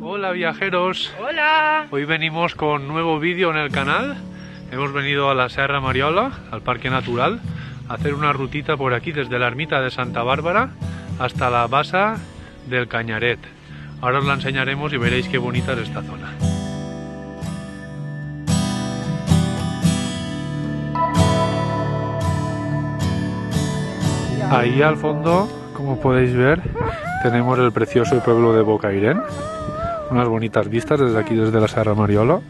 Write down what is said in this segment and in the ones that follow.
Hola viajeros. Hola. Hoy venimos con nuevo vídeo en el canal. Hemos venido a la Serra Mariola, al Parque Natural, a hacer una rutita por aquí desde la ermita de Santa Bárbara hasta la basa del Cañaret. Ahora os la enseñaremos y veréis qué bonita es esta zona. Ahí al fondo, como podéis ver, tenemos el precioso pueblo de Bocairent. Unas bonitas vistas desde aquí, desde la Serra Mariola.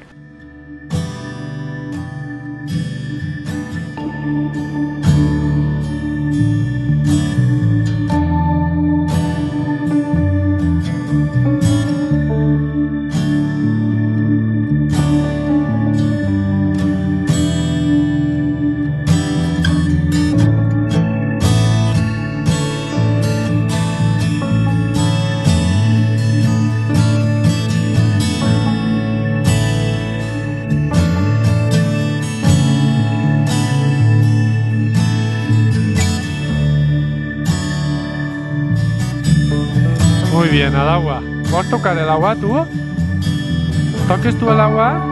Muy bien, al agua. ¿Vas a tocar el agua tú? ¿Toques tú el agua?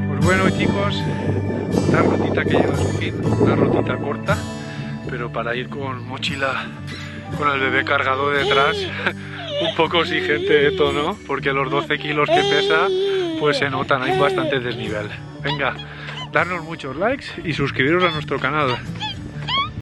Pues bueno chicos, una rutita que llega a su fin, una rutita corta, pero para ir con mochila, con el bebé cargado detrás, un poco exigente esto, ¿no? Porque los 12 kilos que pesa, pues se notan, hay bastante desnivel. Venga, darnos muchos likes y suscribiros a nuestro canal.